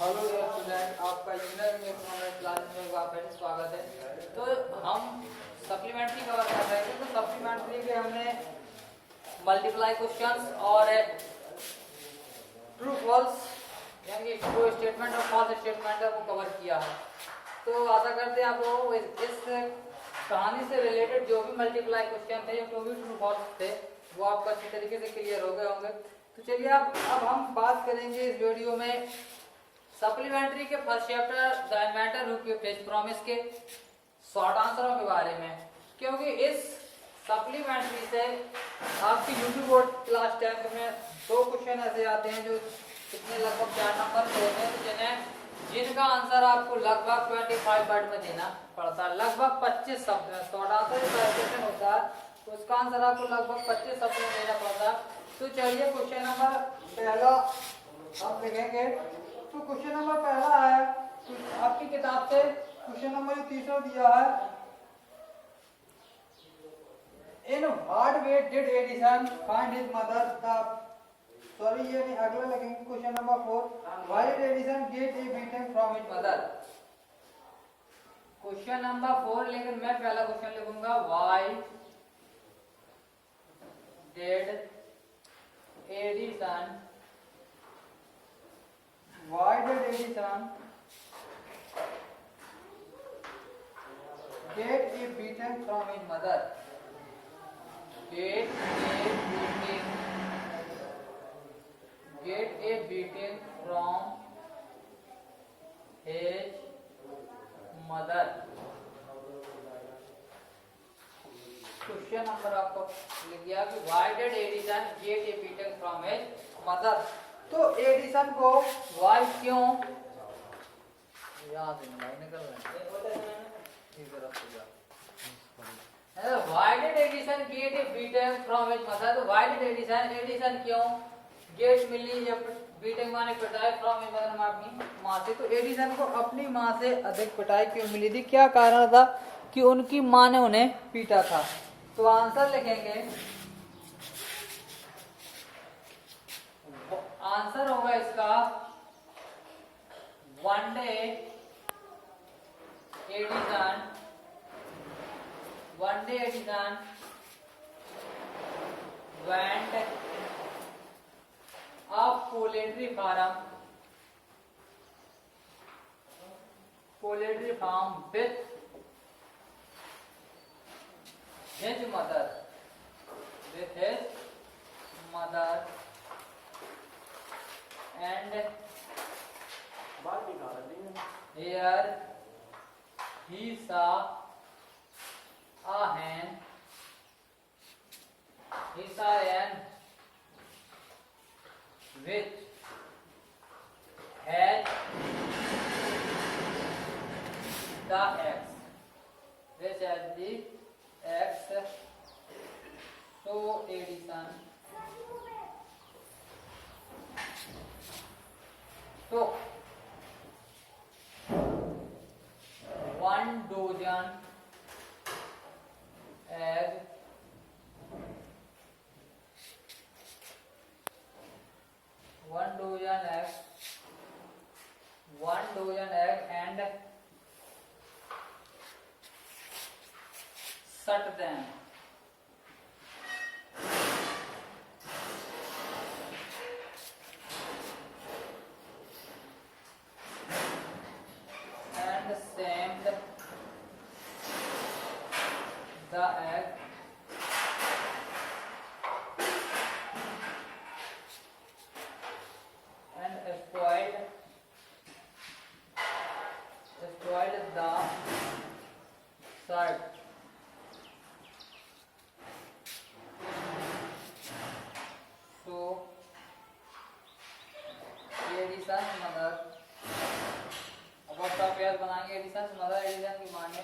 Hello student, आपका engineering economics class में आपका स्वागत है। तो हम सप्लीमेंट्री कवर कर रहे थे। तो सप्लीमेंट्री के हमने मल्टीप्लाई क्वेश्चंस और ट्रू फॉल्स यानी कि जो स्टेटमेंट और फॉल्स स्टेटमेंट है वो कवर किया है। तो आशा करते हैं आप लोगों को इस कहानी से रिलेटेड जो भी मल्टीप्लाई क्वेश्चन थे या जो भी ट्रू फॉल्स थे वो आपको अच्छी तरीके से क्लियर हो गए होंगे। तो चलिए अब हम बात करेंगे इस वीडियो में सप्लीमेंट्री के first chapter the inventor who kept promise के शॉर्ट आंसरों के बारे में, क्योंकि इस सप्लीमेंट्री से आपकी यूट्यूब बोर्ड क्लास 10 में दो क्वेश्चन ऐसे आते हैं जो कितने लगभग 4 नंबर के होते हैं, जिनका आंसर आपको लगभग 25 वर्ड में देना पड़ता है। लगभग 25 शब्द में शॉर्ट आंसर क्वेश्चन होता है तो उसका आंसर आपको लगभग 25 शब्द में देना पड़ता है। तो चलिए क्वेश्चन नंबर पहला हम लिखेंगे। तो क्वेश्चन नंबर पहला है आपकी किताब से क्वेश्चन नंबर जो तीसरा दिया है, in what way did Edison find his mother the sorry ये नहीं, अगला लिखेंगे question number 4 why did Edison get a beating from his mother. Question number 4 लेकिन मैं पहला क्वेश्चन लिखूंगा why did Edison why did Edison get a beating from his mother? Get a beating from his mother. Question number आपको लिख गया कि why did Edison get a beating from his mother? तो Edison को Y क्यों याद निकल रहा है why did Edison get a beating from his mother. तो व्हाई डिड एडिसन क्यों गेट मिली या बीटिंग माने पिटाई फ्रॉम हिज मदर अपनी मां से। तो एडिसन को अपनी मां से अधिक पिटाई क्यों मिली थी, क्या कारण था कि उनकी मां ने उन्हें पीटा था। तो आंसर लिखेंगे, आंसर होगा इसका one day Edison went a poultry farm with his mother and here he saw a hen which had the eggs. So Edison तो 1 dozen egg and shut them. The egg and spoiled the shirt. So Edison mother, अब आप pair बनाएंगे Edison mother Edison की माने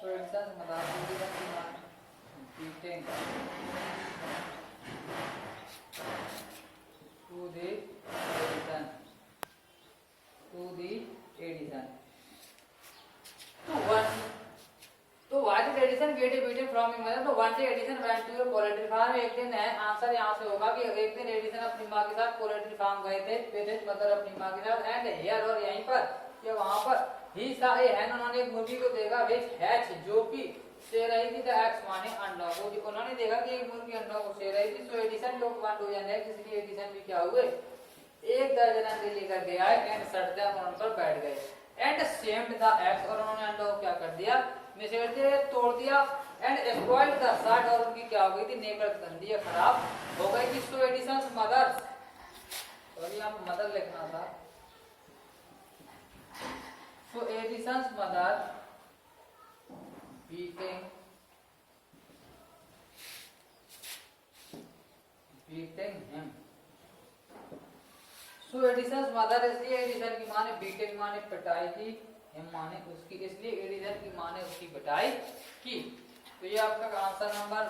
तो Edison mother Edison की माने beating to the Edison तो why did Edison get a beating from मतलब तो one day Edison went to a poultry farm, एक दिन है आंसर यहाँ से होगा कि एक दिन एडिसन अपनी माँ के साथ पोल्ट्री फार्म गए थे मतलब अपनी माँ के साथ, एंड हियर और यहीं पर या वहाँ पर ही सा ए हैन, उन्होंने एक मुर्गी को देखा, विच हैच जो कि से रही थी, द एग्स माने अंडों को, जो उन्होंने देखा कि एक मुर्गी अंडों को से रही थी। So Edison took one dozen eggs, इसलिए एडिसन भी क्या हुए एक दर्जन अंडे लेकर के आए, एंड सट देम, उन पर बैठ गए, एंड सेव्ड द एग्स, और उन्होंने अंडों को क्या कर दिया, मिसेड़ दिया, तोड़ दिया, एंड स्पॉइल्ड द शॉट, और उनकी क्या हो गई थी, नेकर गंदी खराब हो गई थी। सो एडिसन्स मदर, सॉरी यहाँ मदर लिखना था, सो एडिसन्स मदर beating him, सो एडिसन्स मदर, इसलिए एडिसन की माँ ने बीटिंग माने पिटाई की, हिम माने उसकी, इसलिए एडिसन की माँ ने उसकी पिटाई की। तो ये आपका आंसर नंबर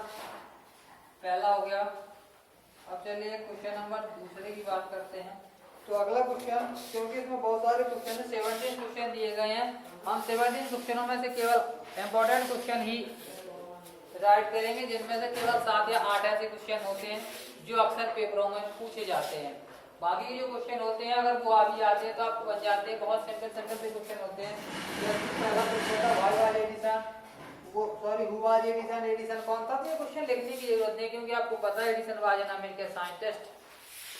पहला हो गया। अब चलिए क्वेश्चन नंबर दूसरे की बात करते हैं। तो अगला क्वेश्चन, क्योंकि इसमें बहुत सारे क्वेश्चन है, 17 क्वेश्चन दिए गए हैं, हम 17 क्वेश्चनों में से केवल इंपॉर्टेंट क्वेश्चन ही राइट करेंगे, जिनमें से केवल 7 या 8 ऐसे क्वेश्चन होते हैं जो अक्सर पेपरों में पूछे जाते हैं। बाकी जो क्वेश्चन होते हैं अगर वो आ भी आते हैं तो आपको बन जाते हैं, बहुत सिंपल से क्वेश्चन होते हैं। पहला क्वेश्चन था व्हाई वाज एडिसन, वो sorry who was Edison, Edison कौन था, तो ये क्वेश्चन लिखने की जरूरत नहीं, क्योंकि आपको पता है Edison was an American scientist,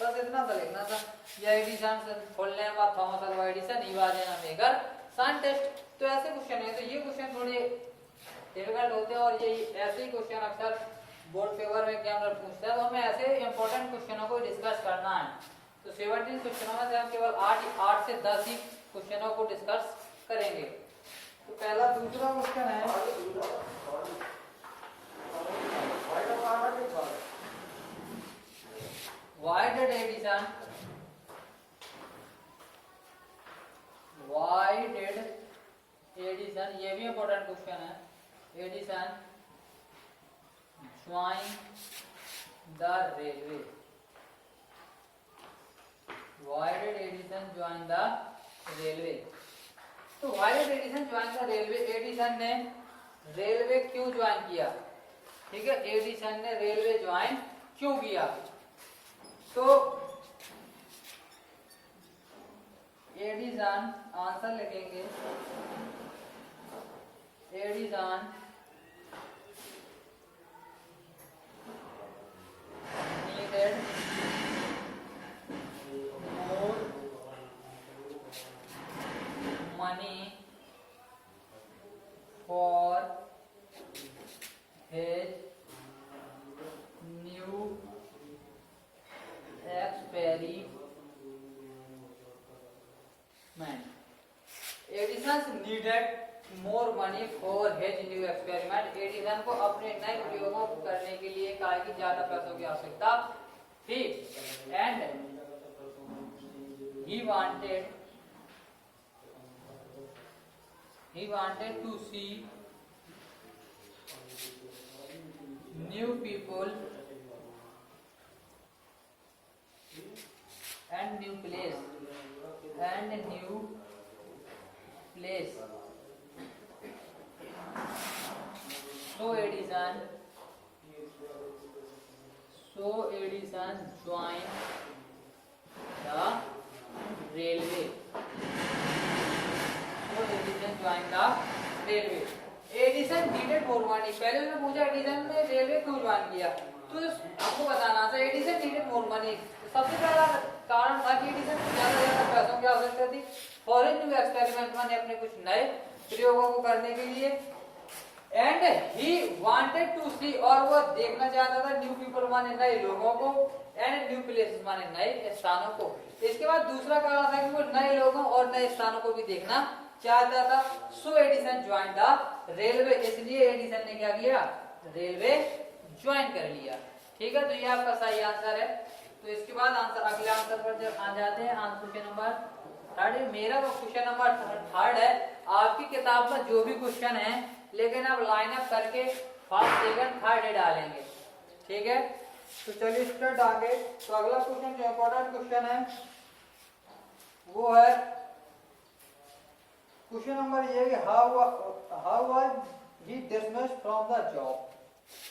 बस इतना सा लिखना था। या Edison full name of Thomas Alva Edison, he was an American scientist. तो ऐसे क्वेश्चन है, तो ये क्वेश्चन थोड़े डिफिकल्ट होते हैं, और ये ऐसे ही क्वेश्चन अक्सर बोर्ड पेपर में एग्जामिनर पूछता है, तो हमें ऐसे इंपॉर्टेंट क्वेश्चनों को डिस्कस करना है। तो 17 क्वेश्चनों में से हम केवल 8 से 10 ही क्वेश्चनों को डिस्कस करेंगे। तो पहला दूसरा क्वेश्चन है, व्हाई डिड एडिसन ये भी इंपॉर्टेंट क्वेश्चन है, Edison join the railway, Why did Edison join the railway? तो why did Edison join the railway? Edison ने रेलवे क्यों ज्वाइन किया, ठीक है, एडिसन ने रेलवे ज्वाइन क्यों किया? तो एडिसन आंसर लिखेंगे, Edison needed money for his new experiment. Edison needed more money for his new experiment. Edison को अपने नए प्रयोगों को करने के लिए कहा कि ज्यादा पैसों की आवश्यकता थी, and he wanted to see new people and new place. So Edison joined the railway. Edison needed more money, पहले मैंने पूछा एडिसन ने रेलवे क्यों ज्वाइन किया, तो आपको बताना था एडिसन नीडेड मोर मनी। सबसे पहला कारण था कि एडिसन को ज्यादा पैसों की आवश्यकता थी फॉर हिज न्यू एक्सपेरिमेंट, माने अपने कुछ नए प्रयोगों को करने के लिए, एंड ही वांटेड टू सी, और वो देखना चाहता था न्यू पीपल माने नए लोगों को, एंड न्यू प्लेसेस माने नए स्थानों को। इसके बाद दूसरा कारण था कि वो नए लोगों और नए स्थानों को भी देखना चाहता था। सो एडिसन ज्वाइन द रेलवे, इसलिए एडिसन ने क्या किया, रेलवे ज्वाइन कर लिया, ठीक है। तो ये आपका सही आंसर है। तो इसके बाद आंसर अगले आंसर पर जब आ जाते हैं, क्वेश्चन नंबर 3, मेरा वो क्वेश्चन नंबर 3 है। आपकी किताब में जो भी क्वेश्चन है, लेकिन आप लाइन अप करके फर्स्ट सेकंड थर्ड डालेंगे, ठीक है। तो चलिए स्टार्ट आगे। तो अगला क्वेश्चन जो इंपॉर्टेंट क्वेश्चन है वो है क्वेश्चन नंबर ये, how was he dismissed from the job.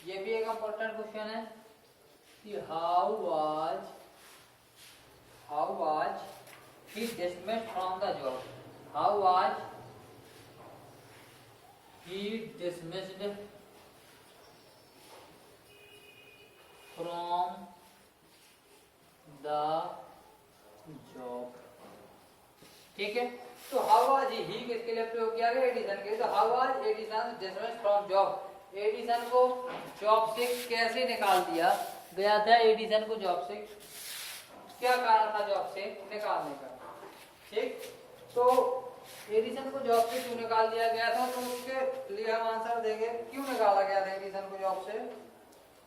ये भी एक इम्पोर्टेंट क्वेश्चन है कि how was he dismissed from the job? How was he dismissed from the job? ठीक है, तो हाउ वाज ही किसके लिए प्रयोग किया गया? एडिसन के। तो how was Edison dismissed from job? Edison को जॉब से कैसे निकाल दिया गया था? एडिसन को जॉब से क्या कारण था जॉब से निकालने का? ठीक, तो एडिसन को जॉब से क्यों निकाल दिया गया था? तो उसके लिए हम आंसर देंगे क्यों निकाला गया था एडिसन को जॉब से।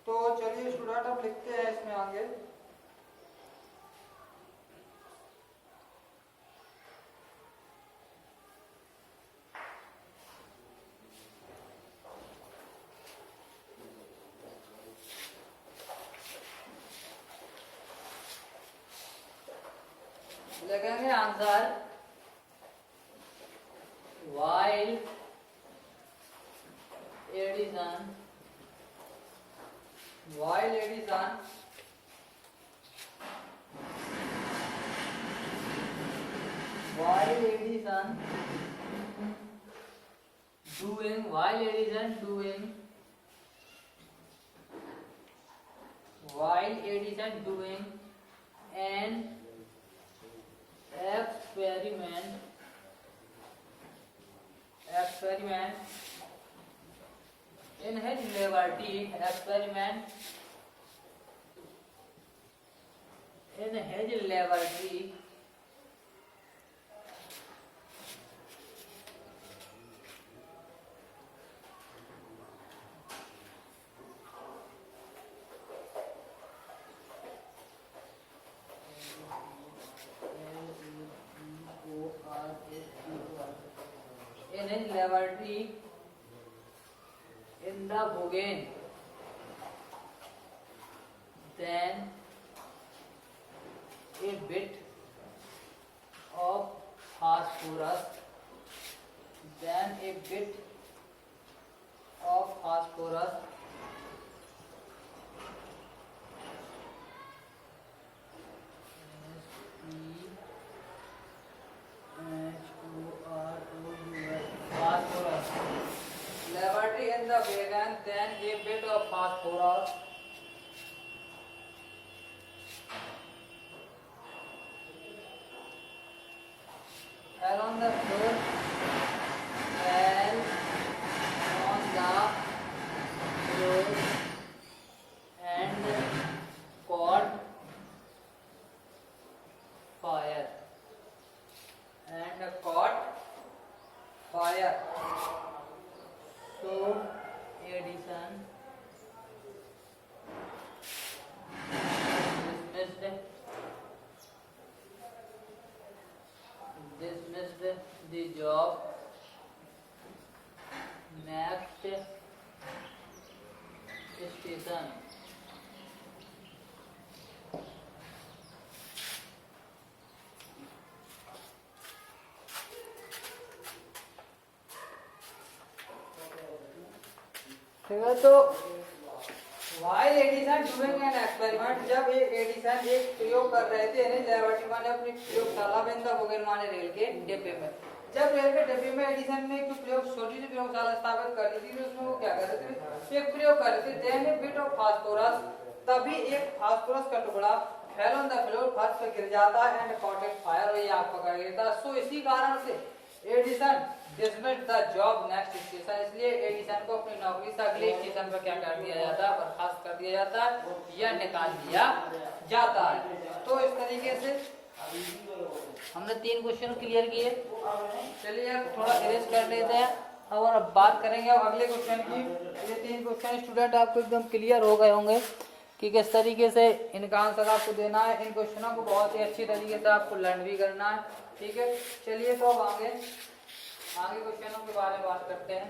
तो चलिए स्टूडेंट हम लिखते हैं इसमें आगे। लगाएंगे answer while Edison doing an experiment in his laboratory in the Bhugen, then a bit of phosphorus laboratory in the vegan, then a bit of phosphorus fell on the floor and caught fire So Edison dismissed the job. Next station. ठीक है, तो while Edison doing an experiment, जब Edison एक प्रयोग कर रहे थे laboratory माने अपनी प्रयोगशाला में बोगन माने रेल के डिब्बे में, जब रेल के डिब्बे में एडिसन ने एक छोटी सी प्रयोगशाला स्थापित कर दी थी, तो उसमें वो क्या कर रहे थे? एक प्रयोग कर रहे थे। Then a bit of phosphorus, तभी एक फास्फोरस का टुकड़ा फेल ऑन द फ्लोर, फर्श पे गिर जाता एंड कॉट इट फायर, और ये आग पकड़ लेता। सो इसी कारण से Edison dismissed the job next station, इसलिए एडिसन को अपनी नौकरी से अगले स्टेशन पर क्या कर दिया जाता है? बर्खास्त कर दिया जाता है या निकाल दिया जाता है। तो इस तरीके से हमने 3 क्वेश्चन क्लियर किए। चलिए अब थोड़ा इरेज कर लेते हैं और अब बात करेंगे अगले क्वेश्चन की। ये 3 क्वेश्चन स्टूडेंट आपको एकदम क्लियर हो गए होंगे कि किस तरीके से इनका आंसर आपको देना है। इन क्वेश्चनों को बहुत ही अच्छी तरीके से आपको लर्न भी करना है। ठीक है, चलिए तो अब आगे क्वेश्चनों के बारे में बात करते हैं।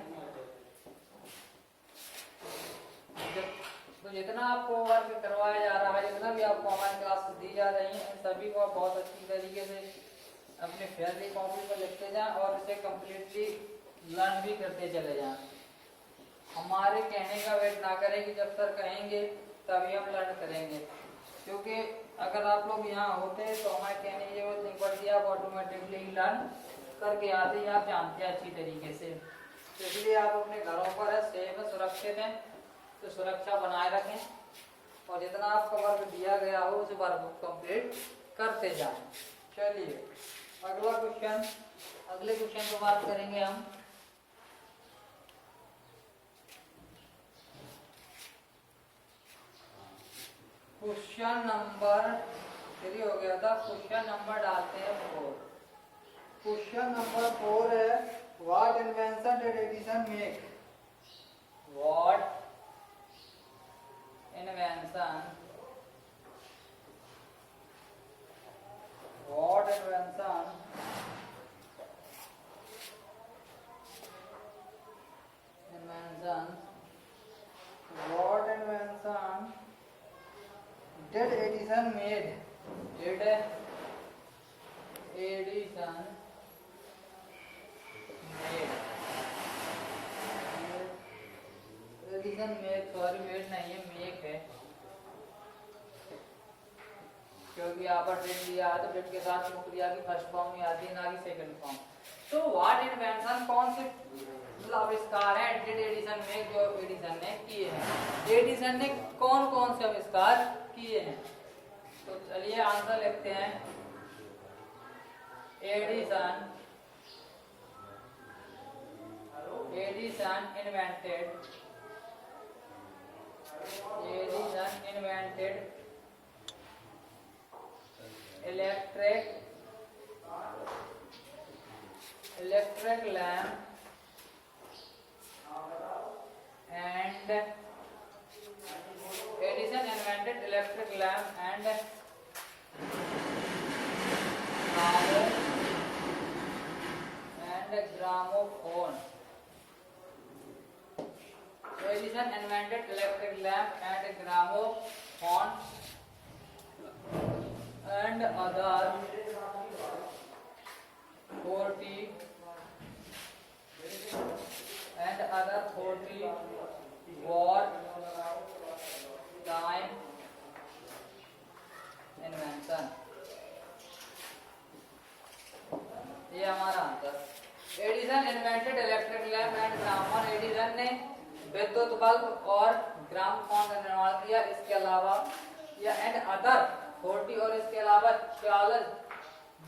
तो जितना आपको वर्क करवाया जा रहा है, जितना भी आपको ऑनलाइन क्लासेस दी जा रही हैं, इन सभी को आप बहुत अच्छी तरीके से अपने फेयरली कॉपी पर लिखते जाएं और इसे कम्प्लीटली लर्न भी करते चले जाएं। हमारे कहने का वेट ना करें कि जब सर कहेंगे तभी हम लर्न करेंगे, क्योंकि अगर आप लोग यहाँ होते तो हमारे कहने की जरूरत नहीं पड़ती, आप ऑटोमेटिकली लर्न करके आते हैं, आप जानते हैं अच्छी तरीके से। तो इसलिए आप अपने घरों पर है सेफ है, सुरक्षित हैं, तो सुरक्षा बनाए रखें और जितना आपका वर्क दिया गया हो उस वर्क को कंप्लीट करते जाएं। चलिए अगला क्वेश्चन, अगले क्वेश्चन पर बात करेंगे हम। क्वेश्चन नंबर 3 हो गया था, क्वेश्चन नंबर डालते हैं 4। क्वेश्चन नंबर 4 है what invention did Edison make. What invention, what invention what invention did Edison made? Did Edison made? Edison made, sorry made नहीं है, मेक है, क्योंकि यहाँ पर डेट दिया है तो डेट के साथ क्रिया की फर्स्ट फॉर्म में आती है, ना कि सेकंड फॉर्म। तो व्हाट इन्वेंशन कौन से आविष्कार है डिड एडिसन में, जो एडिसन ने किए हैं। एडिसन ने कौन कौन से आविष्कार किए हैं, तो चलिए आंसर लिखते हैं। Edison invented electric lamp and Edison invented electric lamp and gramophone. Edison invented electric lamp and gramophone and other 40 war time invention। ये हमारा answer. Edison invented electric lamp and gramophone, Edison ने विद्युत bulb और gramophone का निर्माण किया। इसके अलावा या एंड अदर 40 और इसके अलावा 40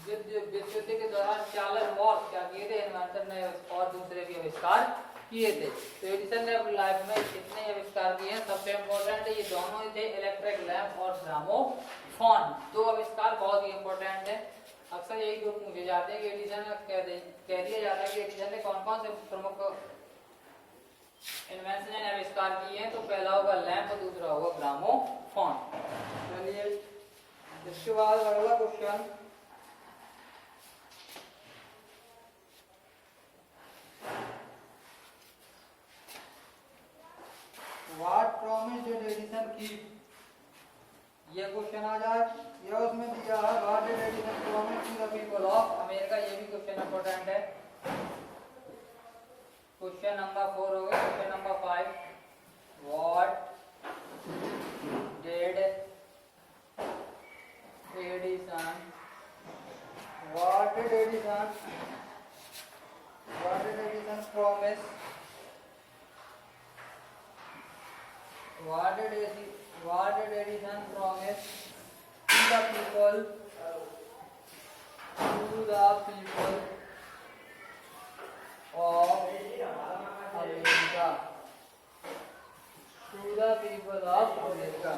विद्युत के दौरान 40 और क्या किए थे इन्वेंटर ने और दूसरे भी आविष्कार किए थे। तो एडिसन ने अपनी लाइफ में कितने आविष्कार किए हैं, सबसे इम्पोर्टेंट ये दोनों ही थे, इलेक्ट्रिक लैम्प और ग्रामोफोन। दो आविष्कार बहुत ही इम्पोर्टेंट है। अक्सर यही ग्रुप पूछे जाते हैं कि एडिसन कह दिया जाता है कि एडिसन ने कौन कौन से प्रमुख इन्वेंशन आविष्कार किए हैं, तो पहला होगा लैंप और दूसरा होगा ग्रामोफोन। चलिए इसके बाद अगला question, what promise did Edison keep. ये क्वेश्चन आ जाए, ये उसमें दिया है what did Edison promise to the people of America. ये भी क्वेश्चन इंपॉर्टेंट है। क्वेश्चन नंबर 4 हो गया। Question number 5, what did Edison promise What did Edison promise to the people of America? To the people of America.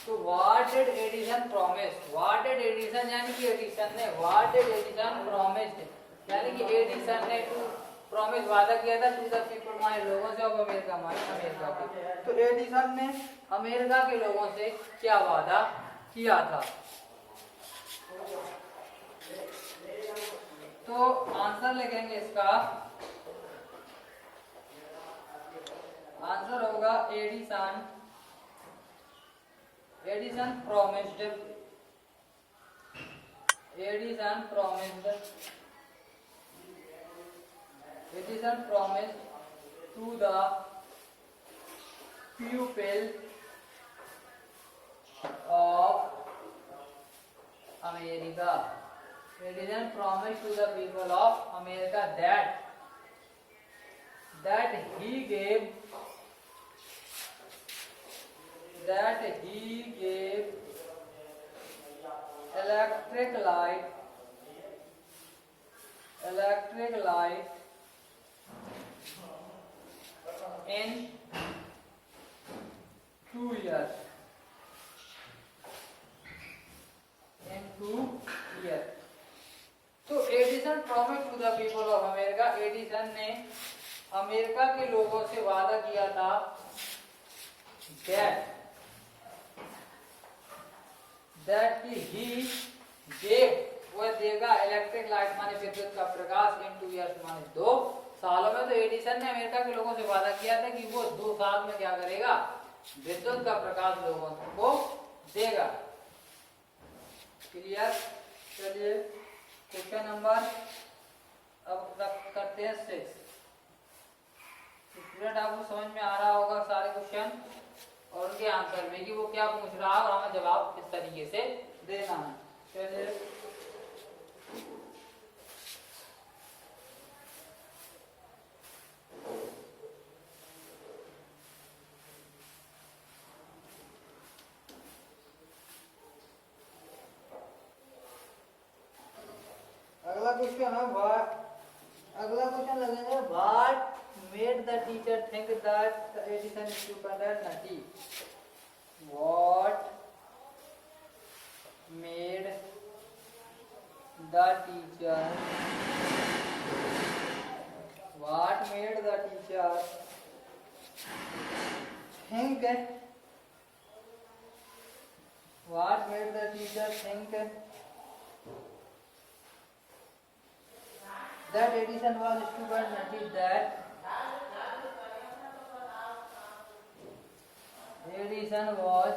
तो what did Edison promise? What did Edison यानी कि Edison ने what did Edison promised यानी कि Edison ने to promise वादा किया था टू द पीपल माने लोगों से ऑफ अमेरिका माने अमेरिका के। तो एडिसन ने अमेरिका के लोगों से क्या वादा किया था? तो आंसर लिखेंगे इसका, आंसर होगा Edison promised to the pupil of America. Edison promised to the people of America that he gave electric light in 2 years. तो Edison promise to the people of America, Edison ने America के लोगों से वादा किया था that he gave, वह देगा इलेक्ट्रिक लाइट माने विद्युत का प्रकाश इन 2 years माने 2 सालों में। तो एडिसन ने अमेरिका के लोगों से वादा किया था कि वो 2 साल में क्या करेगा, विद्युत का प्रकाश लोगों को देगा। क्लियर। चलिए क्वेश्चन नंबर अब करते हैं 6। स्टूडेंट आपको समझ में आ रहा होगा सारे क्वेश्चन और उनके आंसर में कि वो क्या पूछ रहा है और हमें जवाब इस तरीके से देना है। चलिए अगला क्वेश्चन है, अगला क्वेश्चन लगेगा what made the teacher think that Edison is stupid and nutty? What made the teacher think that Edison was stupid and nutty? That Edison was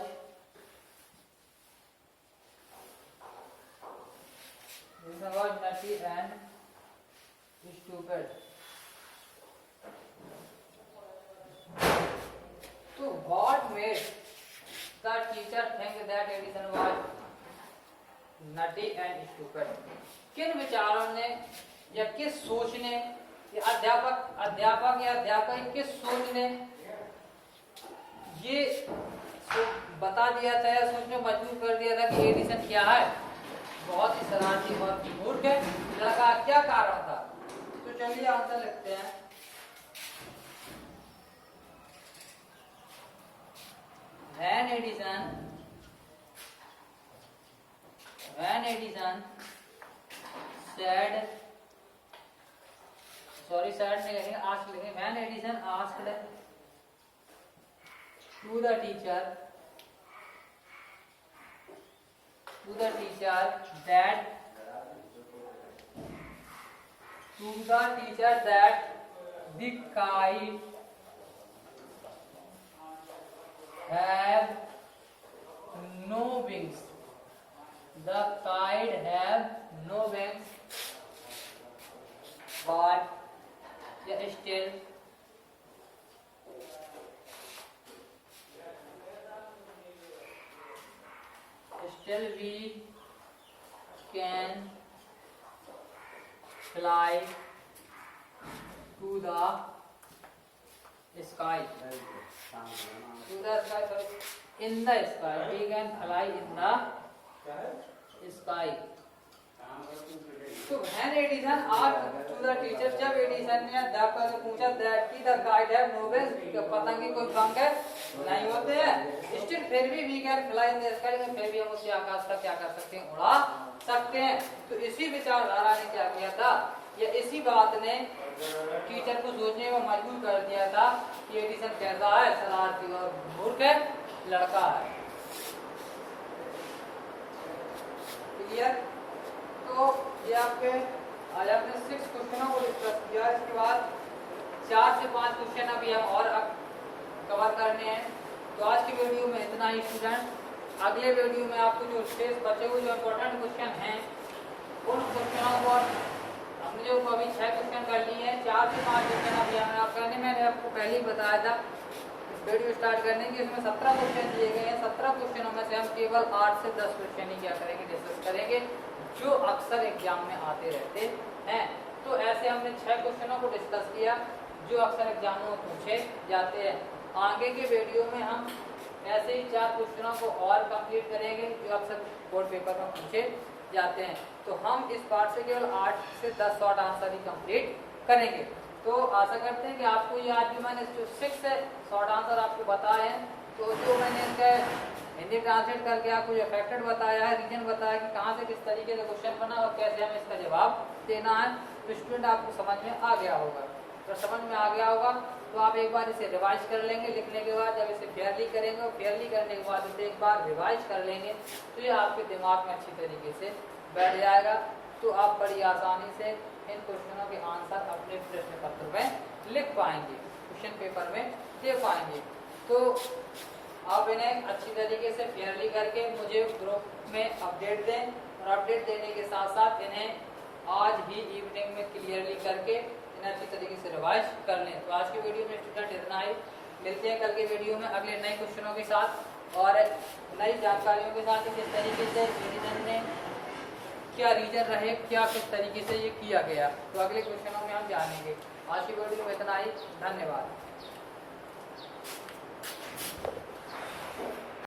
nutty and stupid. So what made the teacher think that Edison was nutty and stupid? किन विचारों ने या किस सोच ने या अध्यापक या अध्यापक किस सोच ने ये बता दिया था या सोच में मजबूर कर दिया था कि एडिसन क्या है, बहुत ही शरारती और मूर्ख है, लगा क्या कारण था? तो चलिए आंसर लिखते हैं। When Edison said, sorry said नहीं लिखेंगे, asked लिखेंगे। When Edison asked to the teacher that the kite have no wings. The kite have no wings, but still we can fly to the sky. In the sky. We can fly in the sky. So when Edison asked to the teacher, जब Edison ने अध्यापक से पूछा that कि the kite have no wings, पतंग के कोई पंख नहीं होते हैं, स्टिल फिर भी we can fly in the sky, लेकिन फिर भी हम उसे आकाश तक क्या कर सकते हैं, उड़ा सकते हैं। तो इसी विचारधारा ने क्या किया था, या इसी बात ने टीचर को सोचने में मजबूर कर दिया था कि एडिसन कैसा है, शरारती और मूर्ख लड़का है। क्लियर। तो ये आपके आज आपने 6 क्वेश्चनों को डिस्कस किया। इसके बाद 4 से 5 क्वेश्चन अभी हम और कवर करने हैं। तो आज की वीडियो में इतना ही स्टूडेंट। अगले वीडियो में आपको जो शेष बचे हुए जो इम्पोर्टेंट क्वेश्चन हैं उन क्वेश्चनों को हमने जो अभी 6 क्वेश्चन कर लिए हैं, 4 से 5 क्वेश्चन अभी हमें आप करने। मैंने आपको पहले ही बताया था वीडियो स्टार्ट करने की। इसमें 17 क्वेश्चन दिए गए हैं। 17 क्वेश्चनों में से हम केवल 8 से 10 क्वेश्चन ही क्या करेंगे, डिस्कस करेंगे, जो अक्सर एग्जाम में आते रहते हैं। तो ऐसे हमने 6 क्वेश्चनों को डिस्कस किया जो अक्सर एग्जामों में पूछे जाते हैं। आगे के वीडियो में हम ऐसे ही 4 क्वेश्चनों को और कंप्लीट करेंगे जो अक्सर बोर्ड पेपर में पूछे जाते हैं। तो हम इस पार्ट से केवल 8 से 10 शॉर्ट आंसर ही कंप्लीट करेंगे। तो आशा करते हैं कि आपको ये आज भी मैंने जो 6 शॉर्ट आंसर आपको बताए हैं, तो जो मैंने इनका हिंदी ट्रांसलेट करके आपको जो इफेक्टेड बताया है, रीजन बताया कि कहाँ से किस तरीके से क्वेश्चन बना और कैसे हमें इसका जवाब देना है, तो स्टूडेंट आपको समझ में आ गया होगा। तो समझ में आ गया होगा तो आप एक बार इसे रिवाइज कर लेंगे। लिखने के बाद जब इसे फेयरली करेंगे और फेयरली करने के बाद इसे एक बार रिवाइज कर लेंगे तो ये आपके दिमाग में अच्छी तरीके से बैठ जाएगा। तो आप बड़ी आसानी से इन क्वेश्चनों के आंसर अपने प्रश्न पत्र में लिख पाएंगे, क्वेश्चन पेपर में दे पाएंगे। तो आप इन्हें अच्छी तरीके से फेयरली करके मुझे ग्रुप में अपडेट दें और अपडेट देने के साथ साथ इन्हें आज ही इवनिंग में क्लियरली करके इन्हें अच्छी तरीके से रिवाइज कर लें। तो आज की वीडियो में स्टूडेंट इतना ही। मिलते हैं कल के वीडियो में अगले नए क्वेश्चनों के साथ और नई जानकारियों के साथ किस तरीके से रीजन ने क्या रीजन रहे, क्या किस तरीके से ये किया गया, तो अगले क्वेश्चनों में हम जानेंगे। आज की वीडियो में इतना ही। धन्यवाद।